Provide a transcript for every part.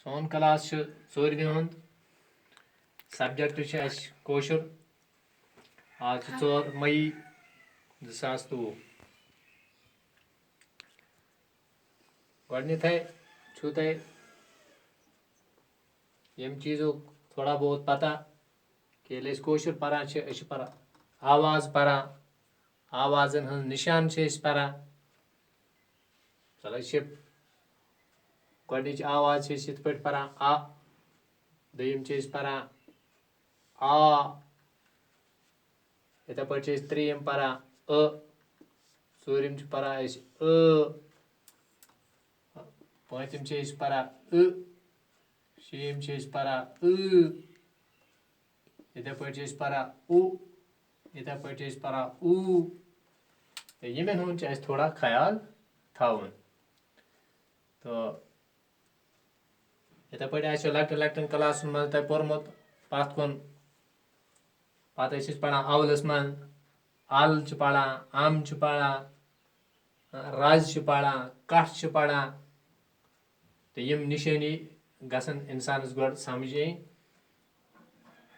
सोन class षोरमी हुंद subject kosher आज 4 मई 2023 गए तुम यम चीज़ों थोड़ा बहुत पता कि कोशर परान पर आवाज परान आवाजन हज निशान परान चलो गच आवाज इत पे परान आ दोम परान आ इथे पे त्रीम परान ूरम परान पतम परान शीम परान इथे पे परान उ इथे पे परान ऊ तो यमन हूँ थोड़ा ख्याल थवन तो इथे पे लकटन लकटन क्लासन मज तह पोर्मुत पत कुन पे पढ़ान अवलस मन अल पढ़ान अम पढ़ान रज पढ़ान कठ पढ़ान तो यम निशानी गसन इंसानस गो समझ यी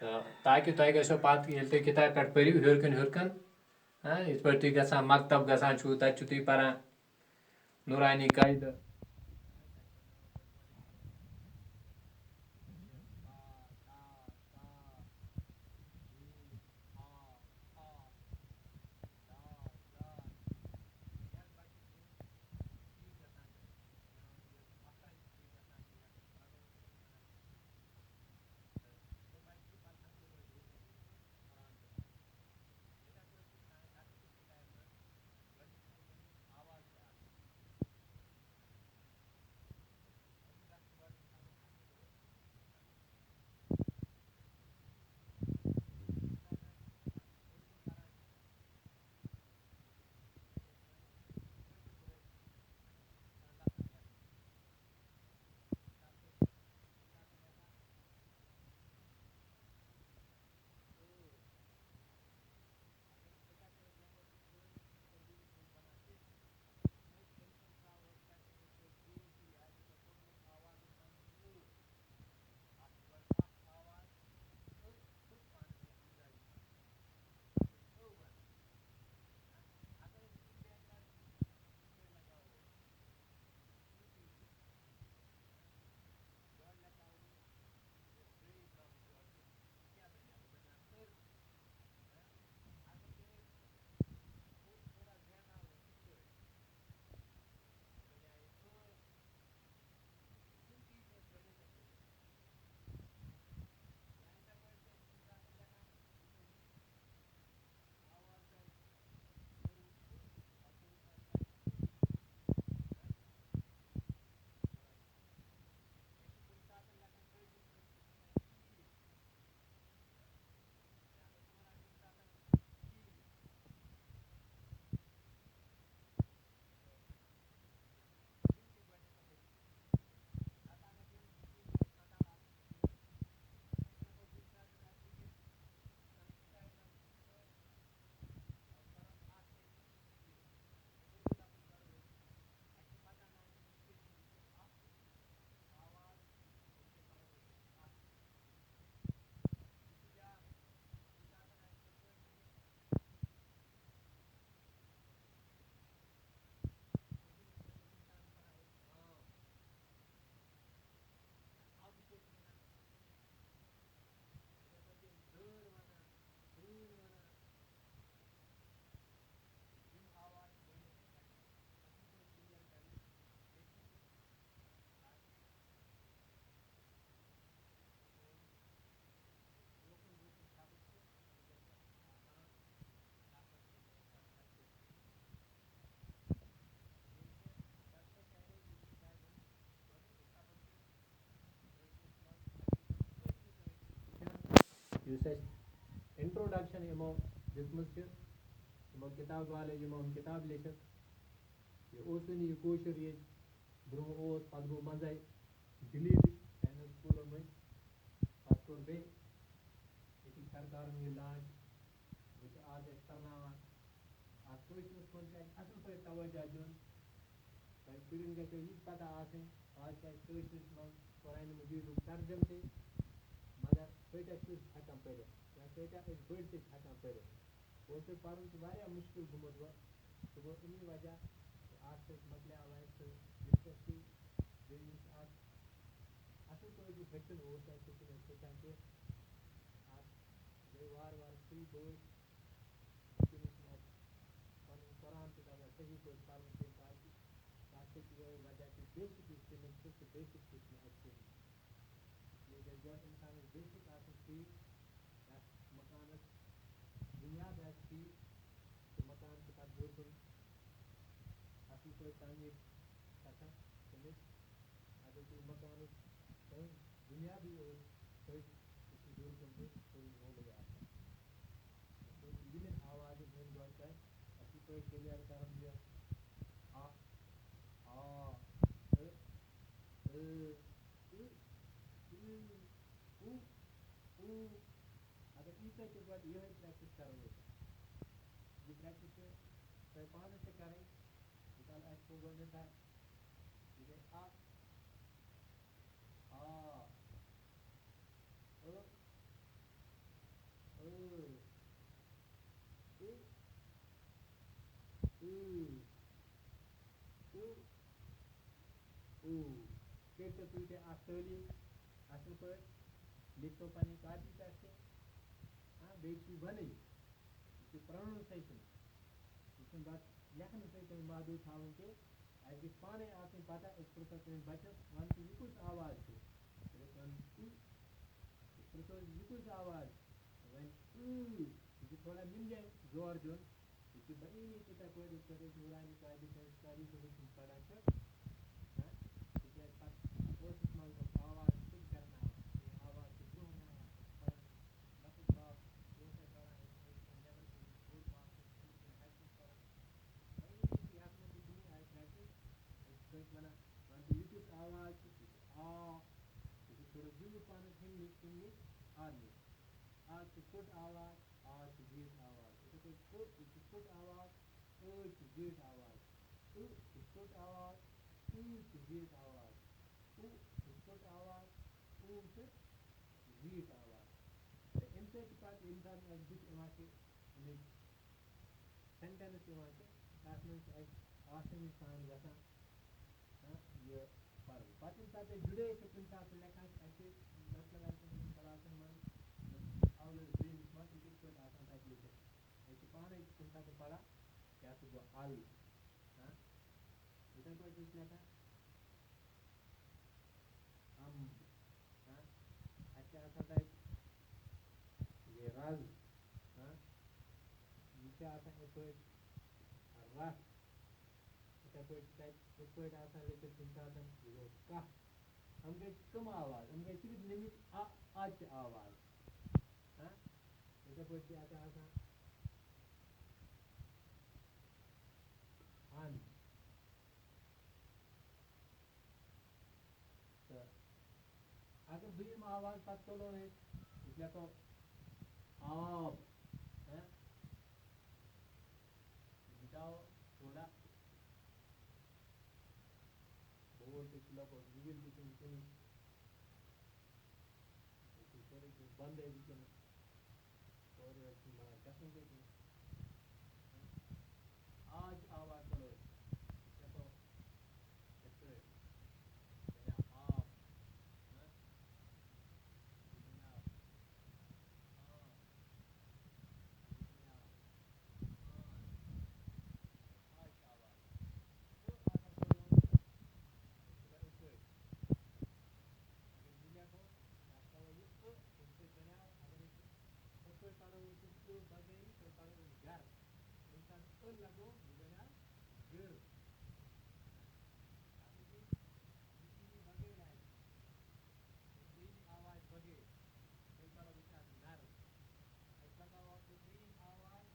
तो ताकि तुम गो पत ये किताब पे पढ़ो हूरकन इत पे तुम गसान मकतब गसान तत तुम पढ़ान नूरानी कायदा इंट्रोडक्शन यमो दिम किताब वाले यमो किताब लिखित यह कोशर ये ब्रो पत गो मज डिलीट स्कूलों मज पे कोर बे सरकार यह लॉन्च वह आज करनावान अत कोशरस मज असल पे तवज्जो दिन तुम शुरन गो यह पता आज क्या कोशरस मज साइन मुदीर तर्जम थे मगर कटिया हेकान पढ़ या कटिया बड़ हेकान पढ़ कौशर पर्न मुश्किल गुमुत वो सह गो अमी वजह अत मकल वैसे दिलचस्पी असल पे हचन हचान कि गई वार वार फ्री बड़ पन कुरान तक सही पे पर्न ताकि तक ये वजह कि बेसिक तमिस बेसिक कहें इसलिए गई गो इंसान बेसिक ठीक मकान बुनियाद ठीक तो मकान पत् बोर कुन असल पे तमीर तमिस अगर तुम मकान कहीं बुनियाद बोर कुन रोड यम आवाज हंद गो कर असल पे क्लियर कर आ आ अगर ईत गो ये प्रैक्टिस करो ये प्रैक्टिस तुम पान करें मिसाल गो गोता ये गई आ कर तो तुम तलीम असल पे लिखो पी कॉपी पे बे वन यह प्रोनाउंसिएशन यह बस लेखन सत महदूद थवन कि अस गई पाने पता पो बचस वन तो यह कुछ आवाज वन पो यह कुछ आवाज वन यह थोड़ा निम जाए जोर दिन यह बनी तिथे पे नूरानी तारीख पढ़ान तिज मज आवाज खुद करना आवाज ब्रोह ना लकुट बाप ब्रोह पढ़ान नबर बोल बाप यथ मज प्रैक्टिस वन यह कुछ आवाज आ यह थोड़ा जीत पान हिम नश आज कुट आवाज आज जीत आवाज इथे पे कुट आवाज जीत आवाज कुट आवाज जीत आवाज कुट आवाज जीत आवाज तो अम सत इंसान बुथ सेंटेंस तथ मज आसानी सान ग यह पर्व पे सात जुड़े तो कुछ सात लेखान क्लासन मज अवल द्रमिस मज तम पे तक लिखित पाने कुछ सात पढ़ा क्या गो अल इथे पे लेखान अम अत यह रज यह रस इथे पे लिखित कुछ सात यह गो कह हम गई कम आवाज हम गई सिर्फ निमित आच आवाज इथे पे अन तो अगर दुम आवाज पत् तुलो लिखो आब मिटाओ थोड़ा बोल लको रिविल बंद और बड़ा कसम आज आवाज तुलो लिखो आप घर लगो घर आवाज बगे विचार नर आवाज नर आवाज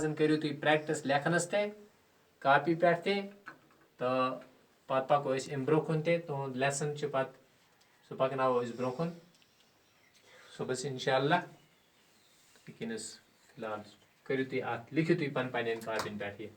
آوازن کٔرِو تُہۍ پریکٹِس لیکھنَس تہِ کاپی پٮ۪ٹھ تہِ تہٕ پَتہٕ پَکو أسۍ اَمہِ برونٛہہ کُن تہِ تُہُنٛد لیسن چھُ پَتہٕ سُہ پَکناوو أسۍ برونٛہہ کُن صُبحس اِنشاء اللہ وٕنکیٚنَس فِلحال کٔرِو تُہۍ اَتھ لیکھِو تُہۍ پَنٕنٮ۪ن کاپین پٮ۪ٹھ یہِ